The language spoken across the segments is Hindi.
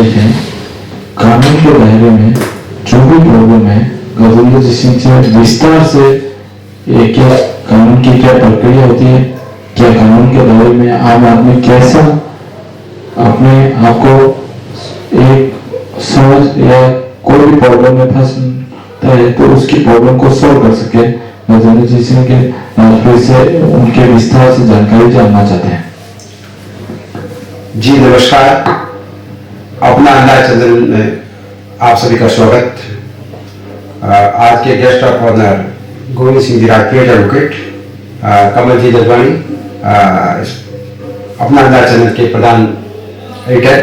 ये है कानून के दायरे में जो भी प्रॉब्लम है गजेंद्र जी सिंह से विस्तार से ये क्या कानून की क्या प्रक्रिया होती है, क्या कानून के दायरे में आम आदमी कैसा अपने आप को एक समझ या कोई भी प्रॉब्लम में फंसता है तो उसकी प्रॉब्लम को सॉल्व कर सके। गजेंद्र जी सिंह के फिर से उनके विस्तार से जानकारी जानना चाहते हैं। जी नमस्कार, अपना अंदाज चंद्रन में आप सभी का स्वागत। आज के guest of honour Govind Singh ji Rajpet advocate, Kamal ji Jajwani, अपना अंदाज चैनल के प्रधान एडिटर,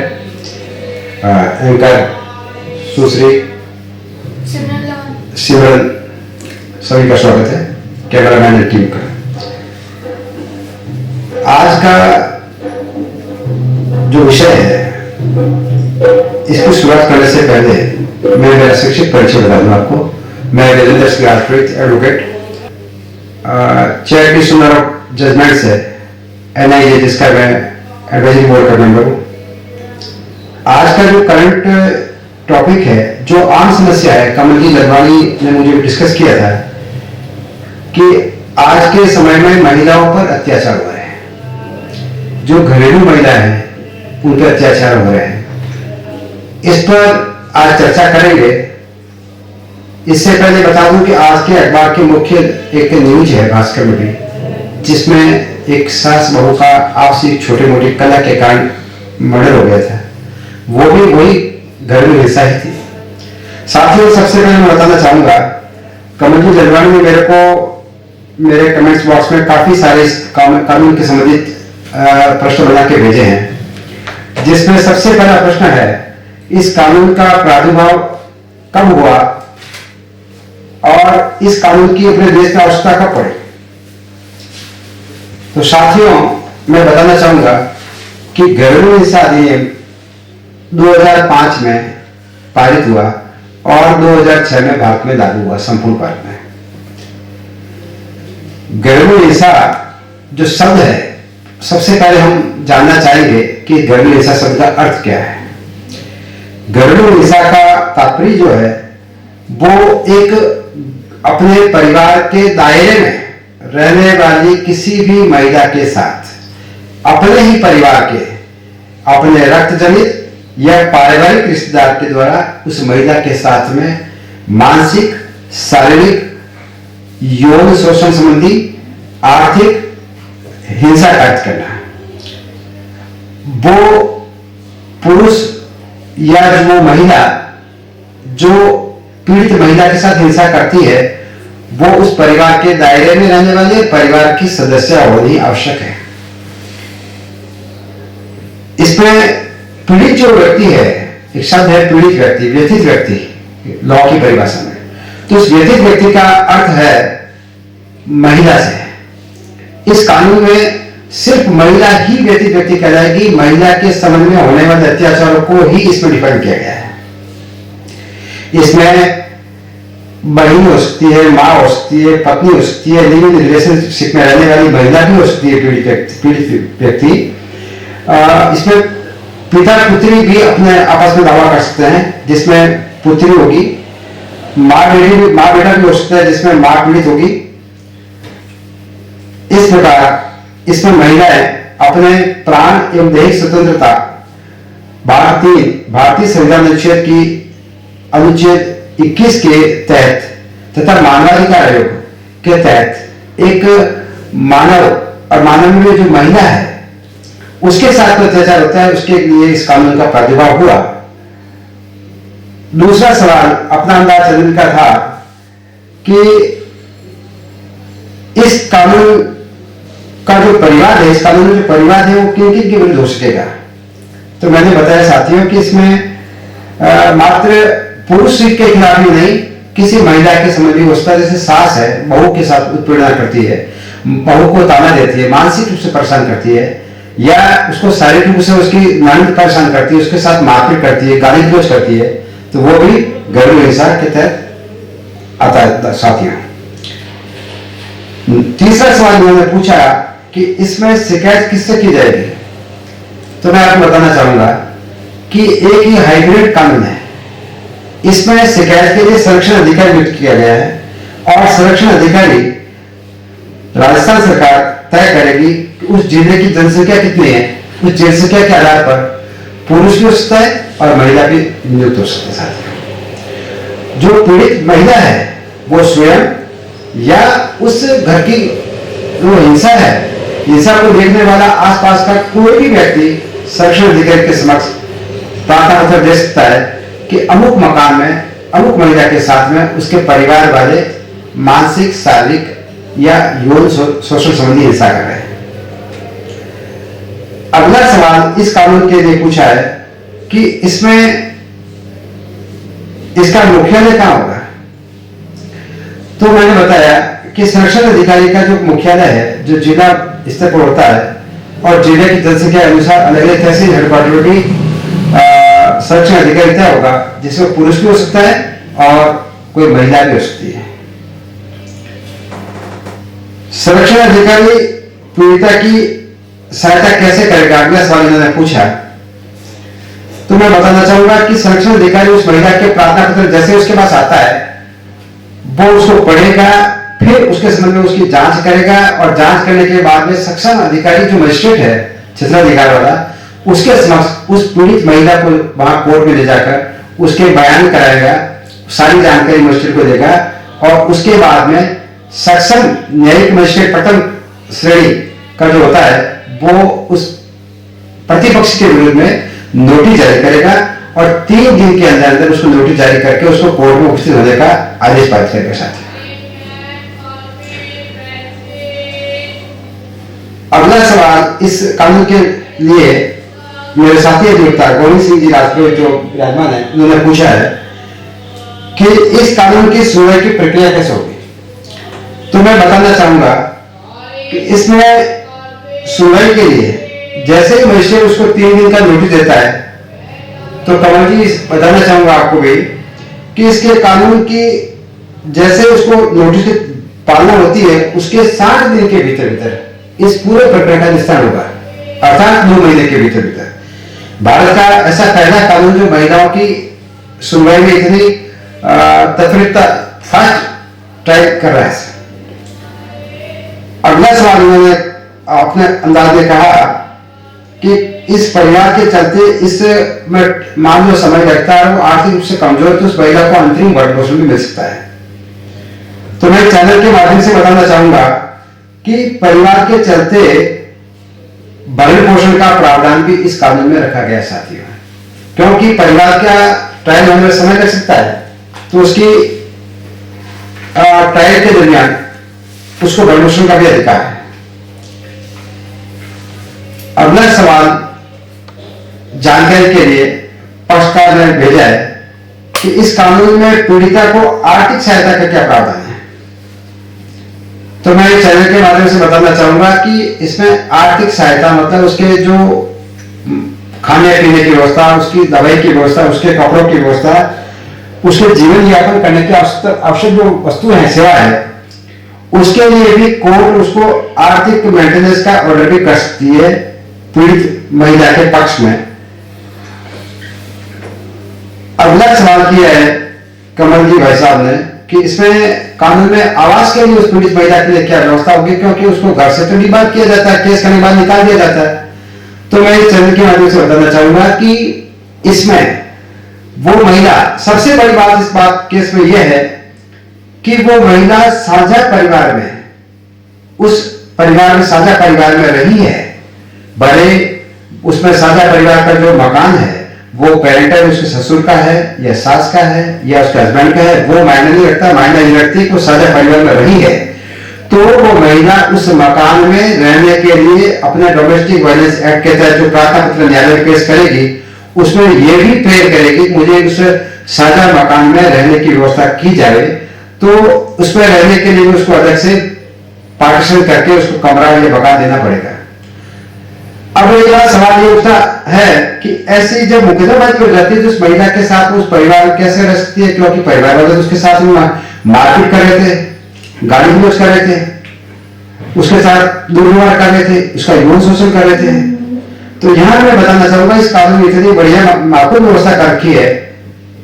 एंकर सुश्री सिमरन, सभी का स्वागत है। कैमरामैन टीम का आज का जो विषय है इसकी शुरुआत करने से पहले मैं मेरा शिक्षित परिचय बता दूं आपको। मैं Gajendra Singh Rajpet advocate, chair of judgement है NIJ, जिसका मैं एडवाइजरी बोर्ड का मेंबर हूं। आज का जो करंट टॉपिक है, जो आम समस्या है, कमल जी जजवानी ने मुझे डिस्कस किया था कि आज के समय में महिलाओं पर अत्याचार हो रहे हैं, जो घरेलू महिलाएं हैं उन पर अत्याचार हो रहे हैं। इस पर आज चर्चा करेंगे। इससे पहले बता दूं कि आज के अखबार के मुख्य एक न्यूज है भास्कर में भी, जिसमें एक सास बहू का आपसी छोटे मोटे कलह के कारण मर्डर हो गया था। वो भी वही घरेलू हिंसा ही थी। साथियों, सबसे पहले मैं बताना चाहूंगा, कमल जी जजवानी ने मेरे को मेरे कमेंट्स बॉक्स में काफी सारे कानून के संबंधित प्रश्न बना के भेजे हैं, जिसमें सबसे पहला प्रश्न है, इस कानून का प्रादुर्भाव कब हुआ और इस कानून की अपने देश में आवश्यकता कब पड़ी। तो साथियों, मैं बताना चाहूंगा कि घरेलू हिंसा अधिनियम 2005 में पारित हुआ और 2006 में भारत में लागू हुआ, संपूर्ण भारत में। घरेलू हिंसा जो शब्द है, सबसे पहले हम जानना चाहेंगे कि घरेलू हिंसा शब्द का अर्थ क्या है। घरेलू हिंसा का तात्पर्य जो है वो एक अपने परिवार के दायरे में रहने वाली किसी भी महिला के साथ, अपने ही परिवार के, अपने रक्त जनित या पारिवारिक रिश्तेदार के द्वारा उस महिला के साथ में मानसिक, शारीरिक, यौन शोषण संबंधी, आर्थिक हिंसा कार्य करना। वो पुरुष या वो महिला जो पीड़ित महिला के साथ हिंसा करती है, वो उस परिवार के दायरे में रहने वाले परिवार की सदस्य होनी आवश्यक है। इसमें पीड़ित जो व्यक्ति है, एक शब्द है पीड़ित व्यक्ति, व्यथित व्यक्ति लॉ की परिभाषा में, तो उस व्यथित व्यक्ति का अर्थ है महिला से। इस कानून में सिर्फ महिला ही व्यथित व्यक्ति कहलाएगी। महिला के संबंध में होने वाले अत्याचारों को ही इसमें डिफाइन किया गया है। इसमें बहन हो सकती है, माँ हो सकती है, पत्नी हो सकती है, लिविंग रिलेशनशिप में रहने वाली महिला भी हो सकती है पीड़ित व्यक्ति। इसमें पिता पुत्री भी अपने आपस में दावा कर सकते हैं, जिसमें पुत्री होगी। माँ बेटा भी हो सकता है, जिसमें माँ पीड़ित होगी। इस प्रकार इसमें महिलाएं अपने प्राण एवं दैहिक स्वतंत्रता भारतीय संविधान अनुच्छेद 21 के तहत तथा मानवाधिकार आयोग के तहत एक मानव और मानव में जो महिला है उसके साथ अत्याचार होता है, उसके लिए इस कानून का प्रादुर्भाव हुआ। दूसरा सवाल अपना अंदाज चंद्रन का था कि इस कानून का जो परिवार है, इस कानून में जो परिवार है वो किन किन के विरुद्ध हो सकेगा। तो मैंने बताया साथियों कि इसमें मात्र पुरुष के खिलाफ ही नहीं, किसी महिला के संबंध भी हो सकता है। जैसे सास है, बहू के साथ उत्पीड़न करती है, बहू को ताना देती है, मानसिक रूप से परेशान करती है, या उसको शारीरिक रूप से उसकी ननद परेशान करती है, उसके साथ मारपीट करती है, गाली गलौज करती है, तो वो भी घरेलू हिंसा के तहत आता है साथियों। तीसरा सवाल उन्होंने पूछा कि इसमें शिकायत किससे की जाएगी। तो मैं आपको बताना चाहूंगा कि एक ही हाइब्रिड कानून है। इसमें शिकायत के लिए संरक्षण अधिकारी नियुक्त किया गया है और संरक्षण अधिकारी राजस्थान सरकार तय करेगी कि उस जिले की जनसंख्या कितनी है, उस जनसंख्या के आधार पर पुरुष भी हो सकता है और महिला भी नियुक्त हो सकता है। जो पीड़ित महिला है वो स्वयं या उस घर की जो हिंसा है, हिंसा को देखने वाला आसपास का कोई भी व्यक्ति संरक्षण अधिकारी के समक्ष प्रार्थना पत्र दे सकता है कि अमुक मकान में अमुक महिला के साथ में उसके परिवार वाले मानसिक, शारीरिक या यौन शोषण संबंधी हिंसा कर रहे हैं। अगला सवाल इस कानून के लिए पूछा है कि इसमें इसका मुख्यालय कहां होगा। तो मैंने बताया कि संरक्षण अधिकारी का जो मुख्यालय है जो जिला स्तर पर होता है और जिले की जनसंख्या के अनुसार अलग अलग तहसील हेडक्वार्टर की संरक्षण अधिकारी तय होगा, जिसमें पुरुष भी हो सकता है और कोई महिला भी हो सकती है। संरक्षण अधिकारी पीड़िता की सहायता कैसे करेगा, अगला सवाल इन्होंने पूछा। तो मैं बताना चाहूंगा कि संरक्षण अधिकारी उस महिला के प्रार्थना पत्र जैसे उसके पास आता है वो उसको पढ़ेगा, फिर उसके संबंध में उसकी जांच करेगा और जांच करने के बाद में सक्षम अधिकारी जो मजिस्ट्रेट है क्षेत्राधिकार वाला, उसके समक्ष उस पीड़ित महिला को वहां कोर्ट में ले जाकर उसके बयान कराएगा, सारी जानकारी मजिस्ट्रेट को देगा और उसके बाद में सक्षम न्यायिक मजिस्ट्रेट प्रथम श्रेणी का जो होता है वो उस प्रतिपक्ष के विरुद्ध में नोटिस जारी करेगा और 3 दिन के अंदर अंदर उसको नोटिस जारी करके उसको कोर्ट में उपस्थित होने का आदेश पारित करेगा। साथ अगला सवाल इस कानून के लिए मेरे साथी अधिवक्ता गोविंद सिंह जी राजपूत जो विराजमान है, उन्होंने पूछा है कि इस कानून की सुनवाई की प्रक्रिया कैसे होगी। तो मैं बताना चाहूंगा कि इसमें सुनवाई के लिए जैसे ही मजिस्ट्रेट उसको 3 दिन का नोटिस देता है, तो कमल जी बताना चाहूंगा आपको भी कि इसके कानून की जैसे उसको नोटिस की पालना होती है उसके 60 दिन के भीतर भीतर इस पूरे प्रक्रिया का निस्तारण होगा, अर्थात 2 महीने के भीतर भीतर। भारत का ऐसा पहला कानून जो महिलाओं की सुनवाई में इतनी तत्परता फास्ट ट्रैक कर रहा है। अगला सवाल उन्होंने अपने अंदाज में कहा कि इस परिवार के चलते इस मान लो समय लगता है, वो आर्थिक रूप से कमजोर, तो उस महिला को अंतरिम भरण पोषण भी मिल सकता है। तो मैं चैनल के माध्यम से बताना चाहूंगा कि परिवार के चलते भरण पोषण का प्रावधान भी इस कानून में रखा गया साथियों, क्योंकि परिवार का ट्रायल होने में समय लग सकता है, तो उसकी ट्रायल के दरमियान उसको भरण पोषण का भी अधिकार है। अगला सवाल जानकारी के लिए पक्षकार ने भेजा है कि इस कानून में पीड़िता को आर्थिक सहायता का क्या प्रावधान है। तो मैं इस चैनल के माध्यम से बताना चाहूंगा कि इसमें आर्थिक सहायता मतलब उसके जो खाने पीने की व्यवस्था, उसकी दवाई की व्यवस्था, उसके कपड़ों की व्यवस्था, उसके जीवन यापन करने की आवश्यक जो वस्तु है, सेवा है, उसके लिए भी कोर्ट उसको आर्थिक मेंटेनेंस का ऑर्डर भी कर सकती है पीड़ित महिला के पक्ष में। अगला सवाल किया है कमल जी भाई साहब ने कि इसमें कानून में आवास के लिए उस पीड़ित महिला के लिए क्या व्यवस्था होगी, क्योंकि उसको घर से तो डिबार किया जाता है, केस करने के बाद निकाल दिया जाता है। तो मैं इस चैनल के माध्यम से बताना चाहूंगा कि इसमें वो महिला, सबसे बड़ी बात इस बात केस में यह है कि वो महिला साझा परिवार में, उस परिवार में साझा परिवार में रही है, भले उसमें साझा परिवार का जो मकान है वो पेरेंटल उसके ससुर का है या सास का है या उसके हस्बैंड का है, वो मायने नहीं रखता, मायने नहीं रखती कि वो साझा परिवार में रही है, तो वो महिला उस मकान में रहने के लिए अपने डोमेस्टिक वायलेंस एक्ट के तहत जो प्रार्थना पत्र न्यायालय में पेश करेगी उसमें यह भी प्रेयर करेगी मुझे उस साझा मकान में रहने की व्यवस्था की जाए, तो उसमें रहने के लिए उसको अलग से पार्टीशन करके उसको कमरा या मकान देना पड़ेगा। अब एक बार सवाल ये उठता है कि ऐसी जब मुकदमेबाजी हो जाती है तो उस महिला के साथ उस परिवार कैसे रह सकती है, क्योंकि परिवार वाले तो उसके साथ मारपीट कर रहे थे, गाली गलौज कर रहे थे, उसके साथ दुर्व्यवहार कर रहे थे, उसका यौन शोषण कर रहे थे। तो यहां मैं बताना चाहूंगा इस कानून में इतनी बढ़िया माकूल व्यवस्था कर रखी है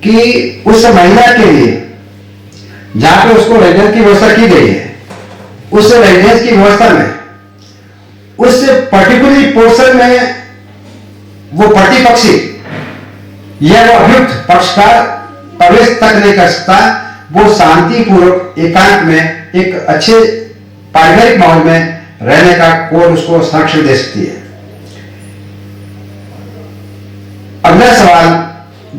कि उस महिला के लिए जहां पे उसको रेजिडेंस की व्यवस्था की गई है, उस रेजिडेंस की व्यवस्था में उस पर्टिकुलर पोर्शन में वो प्रतिपक्षी या वो अभियुक्त पक्षकार प्रवेश तक नहीं कर सकता। वो शांतिपूर्वक एकांत में एक अच्छे पारिवारिक माहौल में रहने का कोर्ट उसको संरक्षण दे सकती है। अगला सवाल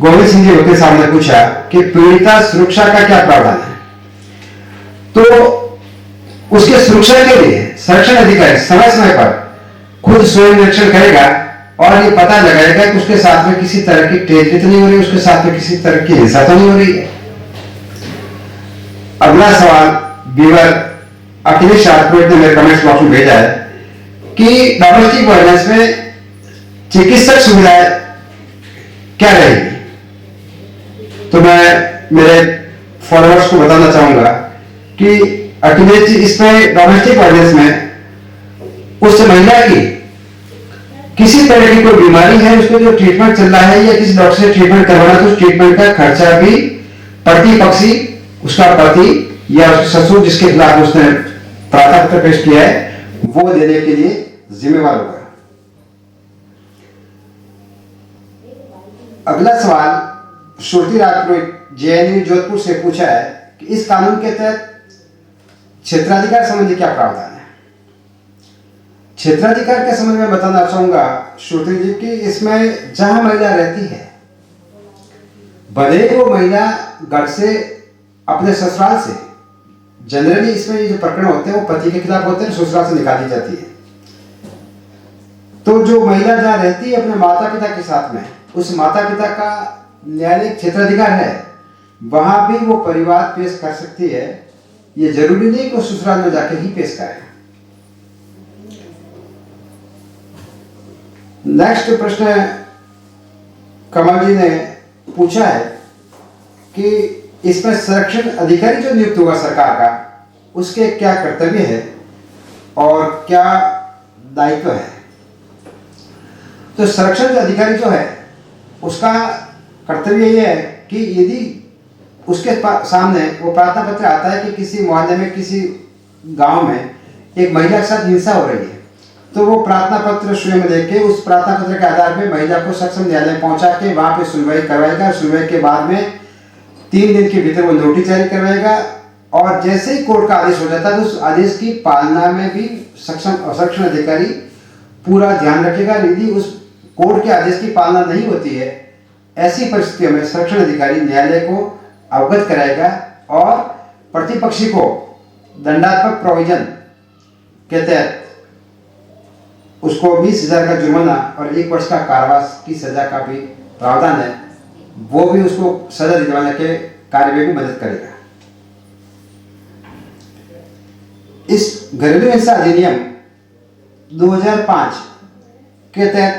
गोविंद सिंह जी वकील साहब ने पूछा कि पीड़िता सुरक्षा का क्या प्रावधान है। तो उसके सुरक्षा के लिए संरक्षण अधिकारी समय समय पर खुद स्वयं निरीक्षण करेगा और ये पता लगाएगा कि उसके साथ में किसी तरह की ट्रेजरी तो नहीं हो रही, उसके साथ में किसी तरह की हिंसा तो नहीं हो रही है। अगला सवाल बीवर अखिलेश राजपूत ने मेरे कमेंट्स बॉक्स में भेजा है कि डोमेस्टिक वायलेंस में चिकित्सक सुविधाएं क्या रहेगी। तो मैं मेरे फॉलोअर्स को बताना चाहूंगा कि अखिलेश जी इसमें डोमेस्टिक वायलेंस में उस महिला की किसी तरह की कोई बीमारी है, उसको जो ट्रीटमेंट चल रहा है या किसी डॉक्टर से ट्रीटमेंट करवाना, तो उस ट्रीटमेंट का खर्चा भी प्रतिपक्षी उसका पति या उसके ससुर जिसके खिलाफ उसने प्रार्थना पत्र पेश किया है वो देने के लिए जिम्मेवार होगा। अगला सवाल श्रुति राजपुरोहित जेएनयू जोधपुर से पूछा है कि इस कानून के तहत क्षेत्राधिकार संबंधी क्या प्रावधान है। क्षेत्राधिकार के संबंध में बताना चाहूंगा श्रुति जी की इसमें जहां महिला रहती है, भले ही वो महिला घर से अपने ससुराल से, जनरली इसमें ये जो प्रकरण होते हैं वो पति के खिलाफ होते हैं, ससुराल से निकाली जाती है। तो जो महिला जहां रहती है अपने माता पिता के साथ में, उस माता पिता का न्यायालयिक क्षेत्राधिकार है, वहां भी वो परिवार पेश कर सकती है। ये जरूरी नहीं कि ससुराल में जाके ही पेश करें। नेक्स्ट प्रश्न कमल जी ने पूछा है कि इसमें संरक्षण अधिकारी जो नियुक्त हुआ सरकार का, उसके क्या कर्तव्य है और क्या दायित्व है। तो संरक्षण अधिकारी जो है उसका कर्तव्य यह है कि यदि उसके सामने वो प्रार्थना पत्र आता है कि किसी मोहल्ले में, किसी गांव में एक महिला के साथ हिंसा हो रही है, तो वो प्रार्थना पत्र स्वयं लेके उस प्रार्थना पत्र के आधार पर महिला को सक्षम न्यायालय पहुंचा के वहां पे सुनवाई करवाएगा। सुनवाई के बाद में 3 दिन के भीतर वो नोटिस जारी करवाएगा और जैसे ही कोर्ट का आदेश हो जाता है तो उस आदेश की पालना में भी संरक्षण अधिकारी पूरा ध्यान रखेगा। यदि उस कोर्ट के आदेश की पालना नहीं होती है, ऐसी परिस्थितियों में संरक्षण अधिकारी न्यायालय को अवगत कराएगा और प्रतिपक्षी को दंडात्मक प्रोविजन के तहत उसको 20,000 का जुर्माना और 1 वर्ष का कारावास की सजा का भी प्रावधान है, वो भी उसको सजा दिलवाने के कार्य में भी मदद करेगा। इस घरेलू हिंसा अधिनियम 2005 के तहत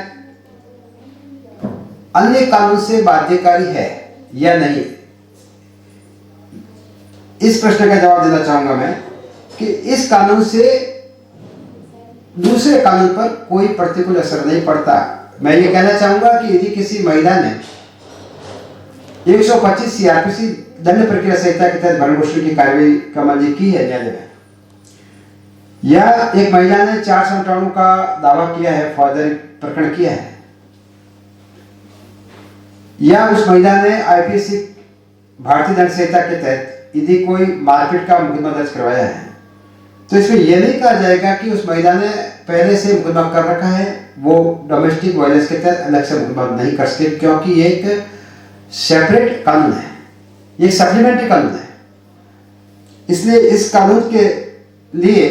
अन्य कानून से बाध्यकारी है या नहीं, इस प्रश्न का जवाब देना चाहूंगा मैं कि इस कानून से दूसरे कानून पर कोई प्रतिकूल असर नहीं पड़ता। मैं ये कहना चाहूंगा कि यदि किसी महिला ने 125 सीआरपीसी दंड प्रक्रिया संहिता के तहत भरण पोषण की कार्रवाई कमल जी की है न्यायालय में, या एक महिला ने 458 का दावा किया है, फौजदारी प्रकरण किया है, या उस महिला ने आईपीसी भारतीय दंड संहिता के तहत यदि कोई मारपीट का मुकदमा दर्ज करवाया है, तो इसमें यह नहीं कहा जाएगा कि उस महिला ने पहले से मुकदमा कर रखा है, वो डोमेस्टिक वायलेंस के तहत अलग से मुकदमा नहीं कर सकते, क्योंकि ये एक सेपरेट कानून है, ये सप्लीमेंट्री कानून है। इसलिए इस कानून के लिए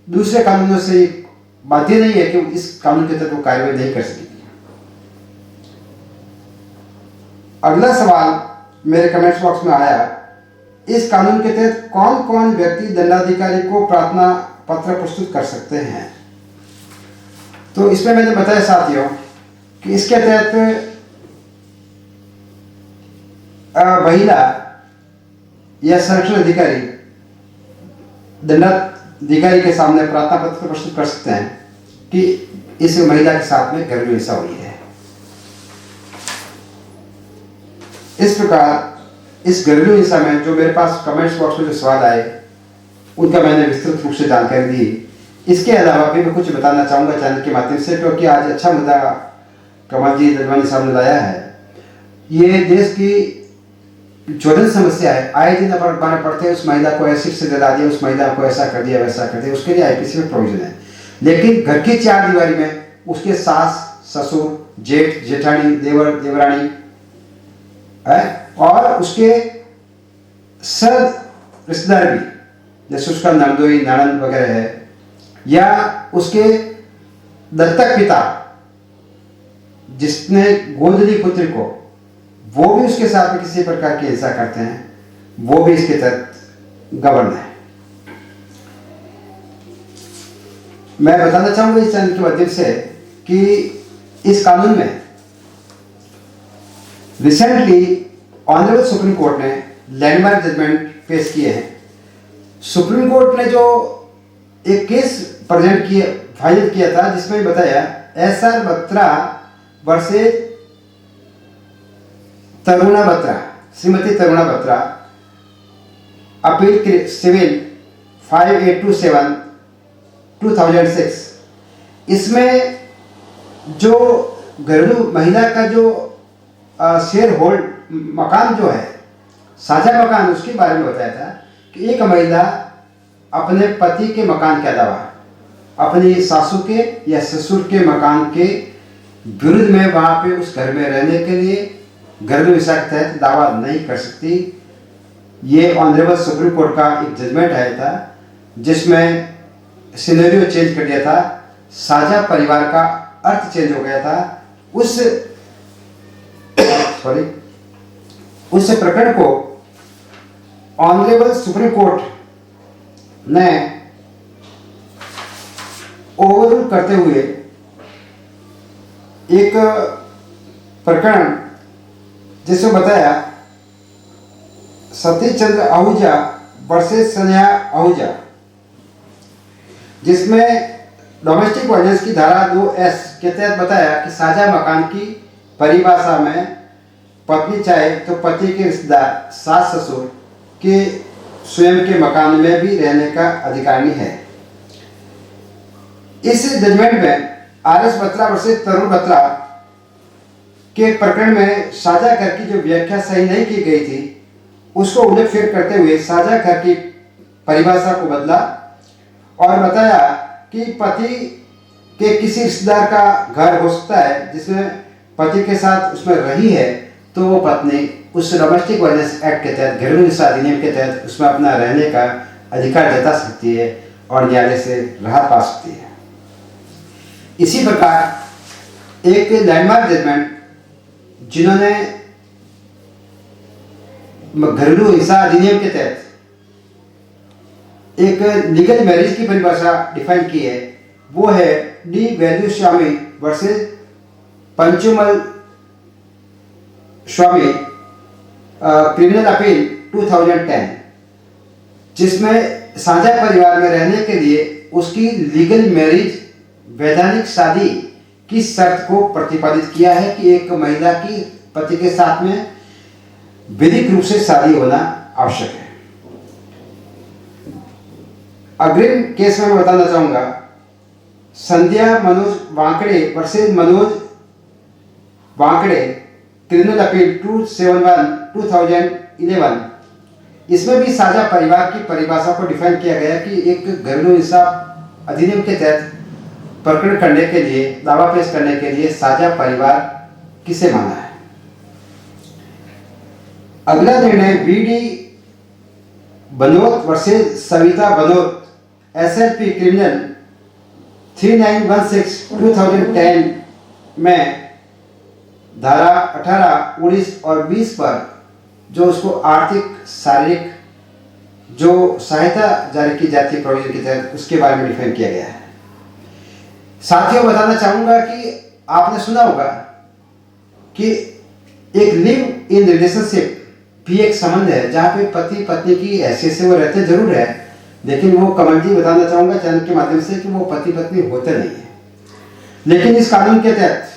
दूसरे कानूनों से बाध्य नहीं है कि इस कानून के तहत वो कार्रवाई नहीं कर सकेगी। अगला सवाल मेरे कमेंट्स बॉक्स में आया, इस कानून के तहत कौन कौन व्यक्ति दंडाधिकारी को प्रार्थना पत्र प्रस्तुत कर सकते हैं। तो इसमें मैंने बताया साथियों कि इसके तहत महिला या संरक्षण अधिकारी दंडाधिकारी के सामने प्रार्थना पत्र प्रस्तुत कर सकते हैं कि इस महिला के साथ में घरेलू हिंसा हुई है। इस प्रकार इस घरेलू हिंसा में जो मेरे पास कमेंट्स बॉक्स में जो सवाल आए उनका मैंने विस्तृत रूप से जानकारी दी। इसके अलावा भी मैं कुछ बताना चाहूँगा चैनल के माध्यम से, क्योंकि आज अच्छा मुद्दा कमल जी दलवानी साहब ने लाया है। ये देश की ज्वलन समस्या है, आए दिन अखबार पढ़ते हैं उस महिला को एसिड से जला दिया, उस महिला को ऐसा कर दिया वैसा कर दिया, उसके लिए आईपीसी में प्रोविजन है। लेकिन घर की चार दीवारी में उसके सास ससुर जेठ जेठानी देवर देवरानी है और उसके सब रिश्तेदार भी, जैसे उसका नंदोई ननद वगैरह है, या उसके दत्तक पिता जिसने गोद ली पुत्र को, वो भी उसके साथ में किसी प्रकार की हिंसा करते हैं, वो भी इसके तहत गवर्न है। मैं बताना चाहूंगा इस चैनल के माध्यम से कि इस कानून में रिसेंटली ऑनरेबल सुप्रीम कोर्ट ने लैंडमार्क जजमेंट पेश किए हैं। सुप्रीम कोर्ट ने जो एक केस प्रेजेंट किया फाइल किया था जिसमें बताया SR Batra versus Taruna Batra, Shrimati Taruna Batra, appeal civil 5827 2006। इसमें जो घरेलू महिला का जो शेयर होल्ड मकान जो है, साझा मकान, उसके बारे में बताया था कि एक महिला अपने पति के मकान के अलावा अपनी सासू के या ससुर के मकान के विरुद्ध में वहाँ पे उस घर में रहने के लिए घरेलू हिंसा के तहत दावा नहीं कर सकती। ये ऑनरेबल सुप्रीम कोर्ट का एक जजमेंट आया था जिसमें सिनेरियो चेंज कर दिया था, साझा परिवार का अर्थ चेंज हो गया था। उस प्रकरण को ऑनरेबल सुप्रीम कोर्ट ने ओवररूल करते हुए एक प्रकरण जिसमें बताया सतीश चंद्र आहूजा वर्सेस सन्या आहूजा, जिसमें डोमेस्टिक वायलेंस की धारा 2S के तहत बताया कि साझा मकान की परिभाषा में पत्नी चाहे तो पति के रिश्तेदार सास ससुर के स्वयं के मकान में भी रहने का अधिकारी है। इस जजमेंट में RS बत्रा वर्सेस तरुण बत्रा के प्रकरण में साझा घर की जो व्याख्या सही नहीं की गई थी उसको उलट फेर करते हुए साझा घर की परिभाषा को बदला और बताया कि पति के किसी रिश्तेदार का घर हो सकता है जिसमें पति के साथ उसमें रही है, तो वो पत्नी उस डोमेस्टिक वायलेंस एक्ट के तहत, घरेलू हिंसा अधिनियम के तहत उसमें अपना रहने का अधिकार जता सकती है और न्यायालय से राहत पा सकती है। इसी प्रकार एक लैंडमार्क जजमेंट जिन्होंने घरेलू हिंसा अधिनियम के तहत एक लीगल मैरिज की परिभाषा डिफाइन की है, वो है डी वैल्यू स्वामी वर्सेस पंचुमल स्वामी क्रिमिनल अपील 2010, जिसमें साझा परिवार में रहने के लिए उसकी लीगल मैरिज वैधानिक शादी की शर्त को प्रतिपादित किया है कि एक महिला की पति के साथ में विधिक रूप से शादी होना आवश्यक है। अग्रिम केस में मैं बताना चाहूंगा Sandhya Manoj Wankade versus Manoj Wankade criminal appeal 271/2011। इसमें भी साझा परिवार की परिभाषा को डिफाइन किया गया कि एक घरेलू हिंसा अधिनियम के तहत प्रकरण करने के लिए, दावा पेश करने के लिए साझा परिवार किसे माना है। अगला निर्णय BD Banot versus Savita Banot SLP criminal 3916/2010 में धारा 18, 19 और 20 पर जो उसको आर्थिक शारीरिक जो सहायता जारी की जाती है प्रोविजन के तहत, उसके बारे में डिफाइन किया गया है। साथियों, बताना चाहूंगा कि आपने सुना होगा कि एक लिव इन रिलेशनशिप भी एक संबंध है जहाँ पे पति पत्नी की हैसियत से वो रहते जरूर है, लेकिन वो कमल जी बताना चाहूंगा चैनल के माध्यम से कि वो पति पत्नी होते नहीं है। लेकिन इस कानून के तहत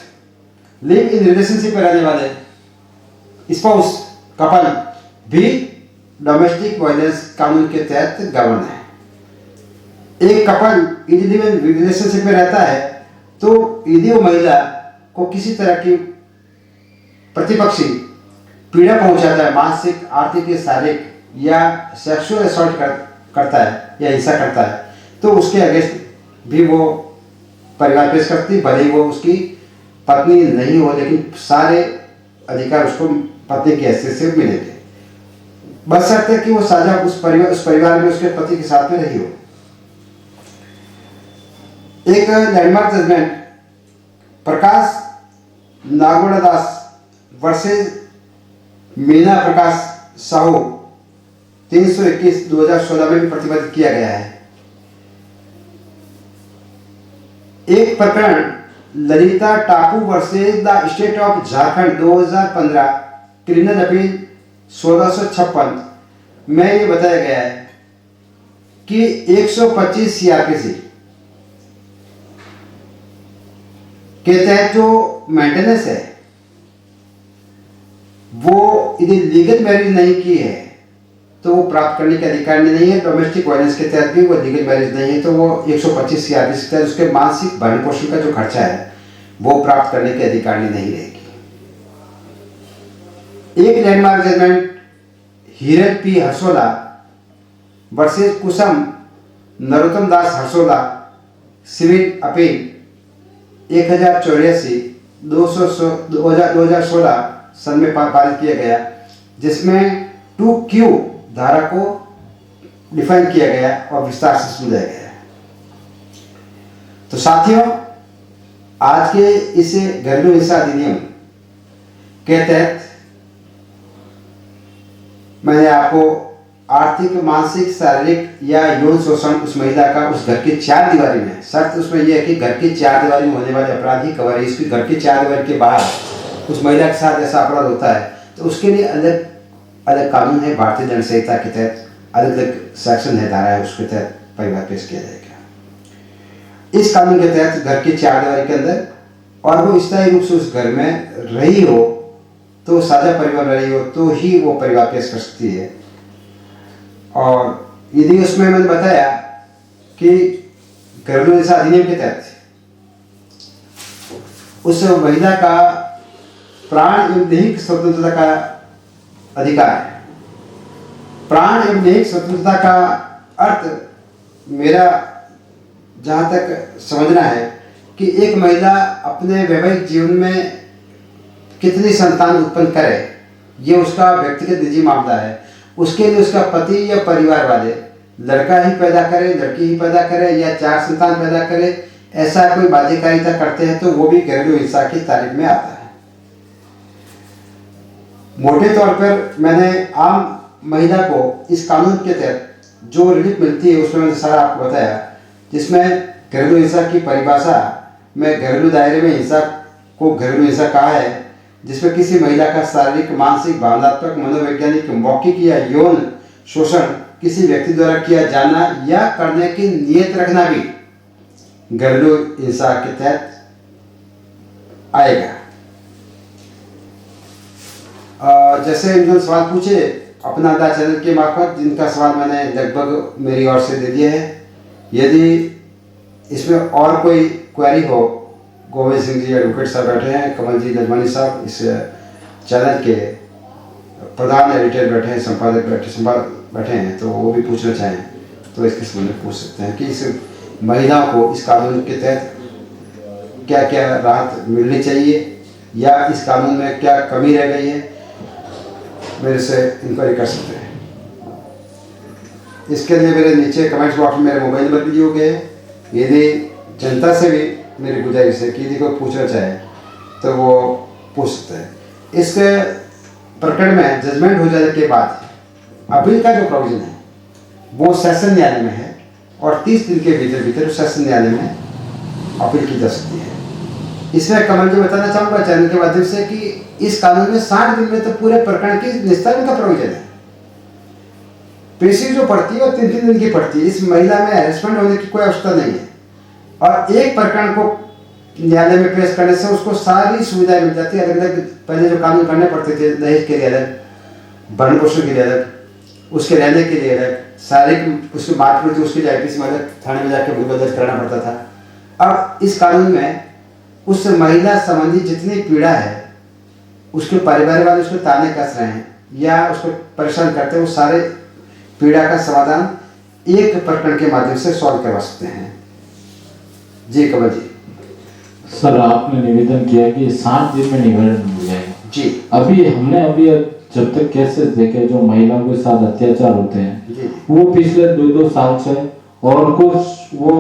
लिव इन रिलेशनशिप में रहने वाले स्पाउस कपल भी डोमेस्टिक वायलेंस कानून के तहत गवर्न है। एक कपल यदि लिव इन रिलेशनशिप में रहता है तो यदि वो महिला को किसी तरह की प्रतिपक्षी पीड़ा पहुंचाता है, मानसिक, आर्थिक या शारीरिक या सेक्सुअल असॉल्ट करता है या हिंसा करता है, तो उसके अगेंस्ट भी वो परिवार पेश करती, भले ही वो उसकी पत्नी नहीं हो, लेकिन सारे अधिकार उसको पत्नी की हैसियत से मिलेंगे, बशर्ते कि वो साझा उस परिवार में उसके पति के साथ में रही हो। एक लैंडमार्क जजमेंट प्रकाश नागोड़ा दास वर्सेस मीना प्रकाश साहू 321/2016 में भी प्रतिबद्ध किया गया है। एक प्रकरण ललिता टापू versus the state of Jharkhand 2015 criminal appeal 1656 में ये बताया गया है कि 125 सीआरपीसी के तहत जो मेंटेनेंस है वो यदि लीगल मैरिज नहीं की है तो वो प्राप्त करने के अधिकार में नहीं है। डोमेस्टिक वायलेंस के तहत भी वो लीगल मैरिज नहीं है तो वो 125 सीआरपीसी के तहत उसके मानसिक भरण पोषण का जो खर्चा है वो प्राप्त करने के अधिकार में नहीं रहेगी। एक लैंडमार्क जजमेंट हीरक पी हर्सोला वर्सेस कुसुम नरोत्तम दास हर्सोला सिविल अपील 1084 2016 सन में पारित किया गया, जिसमें 2Q धारा को डिफाइन किया गया और विस्तार से समझाया गया। तो साथियों, आज के इस घरेलू हिंसा अधिनियम के तहत मैंने आपको आर्थिक, मानसिक, शारीरिक या यौन शोषण उस महिला का उस घर की 4 दीवारी में, शर्त उसमें यह है कि घर की 4 दीवारी में होने वाले अपराध ही कवर है। इसकी घर की 4 दीवारी के बाहर उस महिला के साथ ऐसा अपराध होता है तो उसके लिए अलग अलग कानून है। भारतीय दंड संहिता के तहत अलग अलग सेक्शन है, धारा है, उसके तहत परिवार पेश किया जाएगा। इस कानून के तहत घर की 4 दीवारी के अंदर और वो स्थायी रूप से उस घर में रही हो तो साझा परिवार में रही हो तो ही वो परिवार पेश कर सकती है। और यदि उसमें मैंने बताया कि घरेलू हिंसा अधिनियम के तहत उस महिला का प्राण एवं दैहिक स्वतंत्रता का अधिकार है। प्राण एवं दैहिक स्वतंत्रता का अर्थ मेरा जहाँ तक समझना है कि एक महिला अपने वैवाहिक जीवन में कितनी संतान उत्पन्न करे ये उसका व्यक्तिगत निजी मामला है। उसके लिए उसका पति या परिवार वाले लड़का ही पैदा करे, लड़की ही पैदा करे या 4 संतान पैदा करे, ऐसा कोई बाध्यकारिता करते हैं तो वो भी घरेलू हिंसा की तारीफ में आता है। मोटे तौर पर मैंने आम महिला को इस कानून के तहत जो रिलीफ मिलती है उसमें मैंने सारा आपको बताया, जिसमें घरेलू हिंसा की परिभाषा में घरेलू दायरे में हिंसा को घरेलू हिंसा कहा है जिसमें किसी महिला का शारीरिक, मानसिक, भावनात्मक, मनोवैज्ञानिक, मौखिक या यौन शोषण किसी व्यक्ति द्वारा किया जाना या करने की नियत रखना भी घरेलू हिंसा के तहत आएगा। जैसे इन्होंने सवाल पूछे अपना अड्डा चैनल के मार्फत, जिनका सवाल मैंने लगभग मेरी ओर से दे दिया है। यदि इसमें और कोई क्वेरी हो, गोविंद सिंह जी एडवोकेट साहब बैठे हैं, कमल जी नजमानी साहब इस चैनल के प्रधान एडिटर बैठे हैं, संपादक बैठे हैं, तो वो भी पूछना चाहें तो इसके संबंध में पूछ सकते हैं कि इस महिलाओं को इस कानून के तहत क्या क्या राहत मिलनी चाहिए या इस कानून में क्या कमी रह गई है, मेरे से इंक्वायरी कर सकते हैं। इसके लिए मेरे नीचे कमेंट्स बॉक्स में मेरे मोबाइल नंबर भी दिए गए हैं। यदि जनता से भी मेरी गुजारिश है कि यदि कोई पूछना चाहे तो वो पूछ सकते हैं। इस प्रकरण में जजमेंट हो जाने के बाद अपील का जो प्रोविजन है वो सेशन न्यायालय में है और 30 दिन के भीतर सेशन न्यायालय में अपील की जा सकती है। इसमें कमल जी बताना चाहूँगा चैनल के माध्यम से कि इस कानून में 60 दिन में तो पूरे प्रकरण की निस्तारण का प्रोविजन है। पेशी जो पड़ती है वो 3-3 दिन की पड़ती है। इस महिला में हैरेसमेंट होने की कोई आवश्यकता नहीं है और एक प्रकरण को न्यायालय में पेश करने से उसको सारी सुविधाएं मिल जाती है। अलग अलग पहले जो कानून करने पड़ते थे, दहेज के लिए अलग, भरण पोषण के लिए अलग, उसके रहने के लिए अलग, शारीरिक उसकी मारपीट थी उसके लिए आईपीसी में अलग, थाने में जाकर मुकदमा दर्ज कराना पड़ता था। अब इस कानून में उस महिला संबंधी जितनी पीड़ा है, उसके परिवार वाले उसको ताने कस रहे हैं या उसको परेशान करते हैं, वो सारे पीड़ा का समाधान एक प्रकरण के माध्यम से सॉल्व करवा सकते हैं। जी कमल जी। सर आपने निवेदन किया कि 7 दिन में निवारण हो जाएगा जी। हमने जब तक केसेस देखे जो महिलाओं के साथ अत्याचार होते हैं जी। वो पिछले 2-2 साल से, और कुछ वो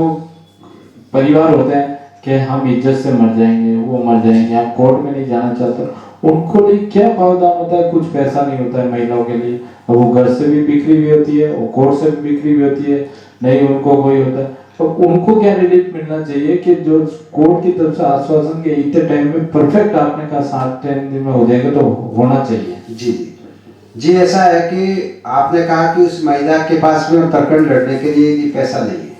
परिवार होते हैं कि हम इज्जत से मर जाएंगे, वो मर जाएंगे, हम कोर्ट में नहीं जाना चाहते, उनको लिए क्या प्रावधान होता है? कुछ पैसा नहीं होता है महिलाओं के लिए, और वो घर से भी बिक्री भी होती है, वो कोर्ट से भी बिक्री भी होती है, नहीं उनको कोई होता है, तो उनको क्या रिलीफ मिलना चाहिए कि जो कोर्ट की तरफ से आश्वासन के इतने टाइम में परफेक्ट आपने कहा 7-10 दिन में हो जाएगा, तो होना चाहिए। जी जी, ऐसा है कि आपने कहा कि उस महिला के पास में प्रकरण लड़ने के लिए भी पैसा नहीं है,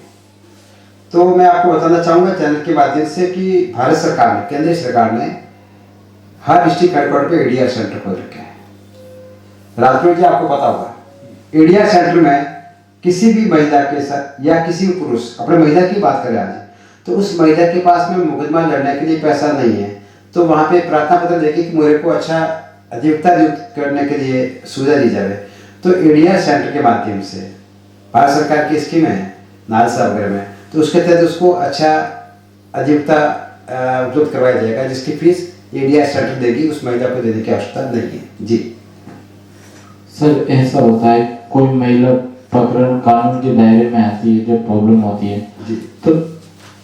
तो मैं आपको बताना चाहूँगा चैनल के माध्यम से कि भारत सरकार ने, केंद्र सरकार ने हर डिस्ट्रिक्ट हेडक्वार्टर पे एडीआर सेंटर खोल रखे हैं। राजपुर जी आपको पता होगा, एडीआर सेंटर में किसी भी महिला के साथ या किसी भी पुरुष, अपने महिला की बात करें आज, तो उस महिला के पास में मुकदमा लड़ने के लिए पैसा नहीं है, तो वहाँ पे प्रार्थना पत्र देके कि मेरे को अच्छा अधिवक्ता नियुक्त करने के लिए सुविधा दी जाए, तो एडीआर सेंटर के माध्यम से भारत सरकार की स्कीम है नालसा वगैरह में, तो उसके तहत उसको अच्छा अधिवक्ता उपलब्ध करवाया जाएगा, जिसकी फीस एडीआर सेंटर देगी, उस महिला को देने की आवश्यकता नहीं है। जी सर ऐसा होता है कोई महिला प्रकरण कानून के दायरे में आती है, जब प्रॉब्लम होती है जी, तो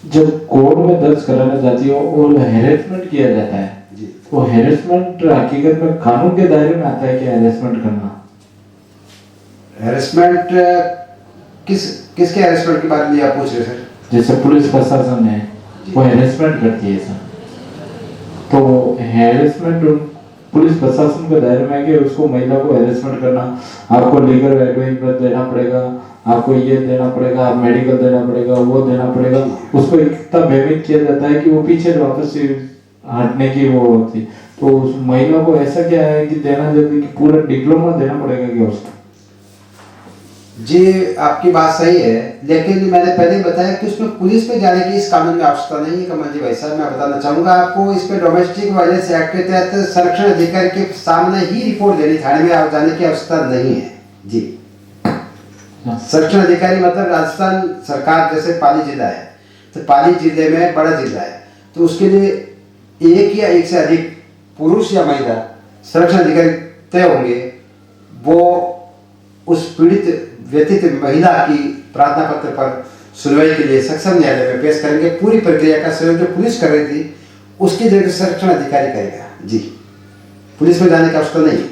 जब कोर्ट में दर्ज कराने जाती है और हैरेसमेंट किया जाता है जी, वो हैरेसमेंट हकीकत में कानून के दायरे में आता है कि हैरेसमेंट करना? हैरेसमेंट किसके हैरेसमेंट के बारे में आप पूछ रहे सर? जैसे पुलिस प्रशासन है वो हैरेसमेंट करती है सर, तो हैरेसमेंट पुलिस प्रशासन के दायरे में है कि उसको महिला को हैरेसमेंट करना, आपको लीगल एडवाइस देना पड़ेगा, आपको ये देना पड़ेगा, आप मेडिकल देना पड़ेगा, वो देना पड़ेगा, उसको इतना भयभीत किया जाता है कि वो पीछे वापस हटने की वो होती, तो उस महिला को ऐसा क्या है कि देना जल्दी कि पूरा डिप्लोमा देना पड़ेगा क्या उसको? जी आपकी बात सही है, लेकिन मैंने पहले बताया कि उसमें पुलिस पे जाने की इस कानून में आवश्यकता नहीं है। कमल जी भाई साहब, मैं बताना चाहूँगा आपको, इस पे डोमेस्टिक वायलेंस एक्ट के तहत संरक्षण अधिकारी के सामने ही रिपोर्ट देनी, थाने में जाने की आवश्यकता नहीं है। जी, संरक्षण अधिकारी मतलब राजस्थान सरकार जैसे पाली जिला है, तो पाली जिले में बड़ा जिला है, तो उसके लिए एक या एक से अधिक पुरुष या महिला संरक्षण अधिकारी तय होंगे, वो उस पीड़ित व्यतीत महिला की प्रार्थना पत्र पर सुनवाई के लिए सक्षम न्यायालय में पेश करेंगे। पूरी प्रक्रिया का सहयोग जो पुलिस कर रही थी उसकी जगह संरक्षण अधिकारी करेगा। जी, पुलिस में जाने की आवश्यकता नहीं है।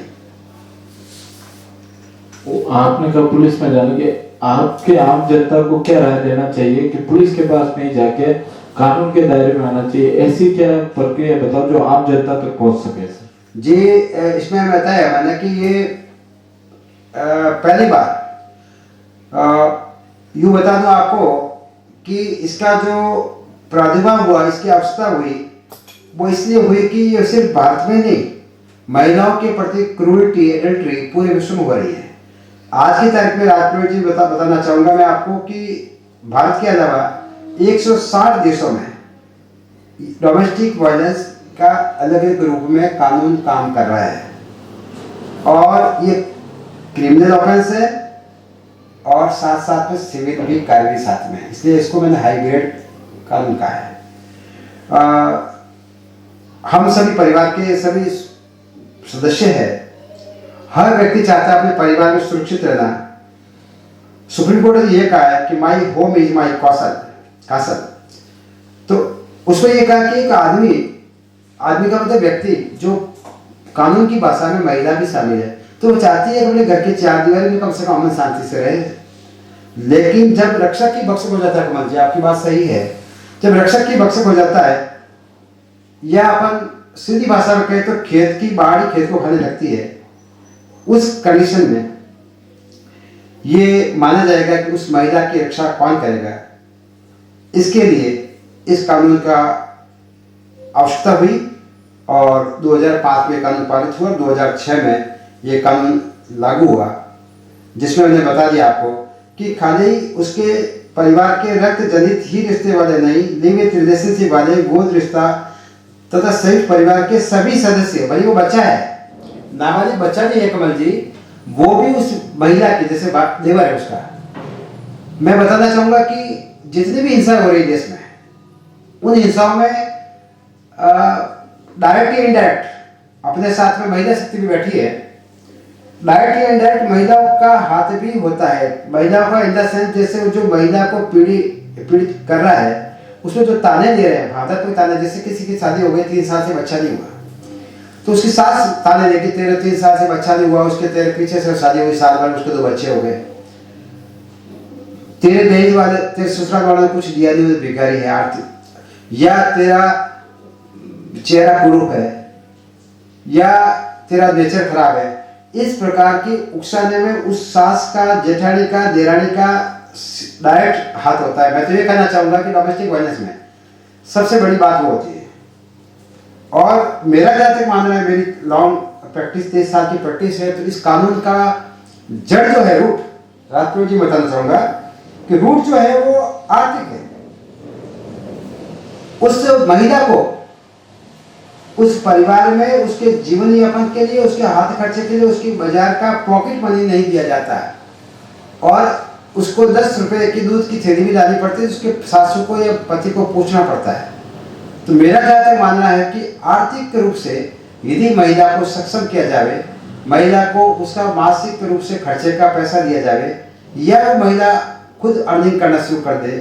आपने कहा पुलिस में जाने के, आपके आम जनता को क्या राय देना चाहिए कि पुलिस के पास नहीं जाके कानून के दायरे में आना चाहिए? ऐसी क्या प्रक्रिया बताओ जो आम जनता तक पहुंच सके? जी, इसमें बताया मैंने कि ये पहली बार यूँ बता दूं आपको कि इसका जो प्रादुर्भाव हुआ, इसकी आवश्यकता हुई, वो इसलिए हुई कि ये सिर्फ भारत में नहीं, महिलाओं के प्रति क्रूरटी, एडल्ट्री पूरे विश्व में हो रही है। आज की तारीख में राजपुर जी बताना चाहूँगा मैं आपको कि भारत के अलावा 160 देशों में डोमेस्टिक वायलेंस का अलग अलग रूप में कानून काम कर रहा है, और ये क्रिमिनल ऑफेंस है और साथ साथ में सिविल भी कार्य भी साथ में है, इसलिए इसको मैंने हाई ग्रेड कानून कहा है। हम सभी परिवार के सभी सदस्य हैं, हर व्यक्ति चाहता है अपने परिवार में सुरक्षित रहना। सुप्रीम कोर्ट ने यह कहा है कि my home is my castle, तो उसमें यह कहा कि एक आदमी का मतलब व्यक्ति, जो कानून की भाषा में महिला भी शामिल है, तो वो चाहती है कि अपने घर के 4 दीवारी में कम से कम अमन शांति से रहे। लेकिन जब रक्षा की भक्षक हो जाता है, कमल जी आपकी बात सही है, जब रक्षा की भक्षक हो जाता है, या अपन सीधी भाषा में कहें तो खेत की बाड़ी खेत को खाने लगती है, उस कंडीशन में ये माना जाएगा कि उस महिला की रक्षा कौन करेगा। इसके लिए इस कानून का आवश्यकता हुई और 2005 में कानून पारित हुआ, 2006 में ये कानून लागू हुआ, जिसमें मैंने बता दिया आपको कि खाली उसके परिवार के रक्त जनित ही रिश्ते वाले नहीं, लिंगिक रिलेशनशिप वाले, गोद रिश्ता तथा संयुक्त परिवार के सभी सदस्य, भले वो बच्चा है, नाबालिग बच्चा नहीं है कमल जी, वो भी उस महिला की जैसे देवर है उसका। मैं बताना चाहूंगा कि जितनी भी हिंसा हो रही है देश में, उन हिंसाओं में डायरेक्ट या इनडायरेक्ट, अपने साथ में महिला शक्ति भी बैठी है, डायरेक्ट या इनडायरेक्ट महिलाओं का हाथ भी होता है। महिलाओं का इन द सेंस जैसे जो महिला को पीड़ित कर रहा है, उसमें जो ताने दे रहे हैं, भावनात्मक ताने, जैसे किसी की शादी हो गई 3 साल से बच्चा नहीं हुआ, तो उसकी सास ताने देगी तेरे 3 साल से बच्चा नहीं हुआ, उसके तेरे पीछे से शादी हुई, साल भर उसके 2 बच्चे हो गए, तेरे दहेज वाले, तेरे ससुराल वालों ने कुछ दिया नहीं, भिखारी है आर्थिक, या तेरा चेहरा कुरूप है, या तेरा नेचर खराब है। इस प्रकार की उकसाने में उस सास का, जेठानी का, देरानी का डायरेक्ट हाथ होता है। मैं तो ये कहना चाहूंगा कि डोमेस्टिक वायलेंस में सबसे बड़ी बात वो होती है। और मेरा जहाँ तक मानना है, मेरी लॉन्ग प्रैक्टिस 23 साल की प्रैक्टिस है, तो इस कानून का जड़ जो है, रूट, राजपूत जी बताना चाहूंगा कि रूट जो है वो आर्थिक है। उस महिला को उस परिवार में उसके जीवन यापन के लिए, उसके हाथ खर्चे के लिए, उसकी बाजार का पॉकेट मनी नहीं दिया जाता है, और उसको 10 रुपए की दूध की थैली भी लानी पड़ती है, उसके सासू को या पति को पूछना पड़ता है। तो मेरा जहाँ तक मानना है कि आर्थिक रूप से यदि महिला को सक्षम किया जाए, महिला को उसका मासिक रूप से खर्चे का पैसा दिया जाए, या वो महिला खुद अर्निंग करना शुरू कर दे,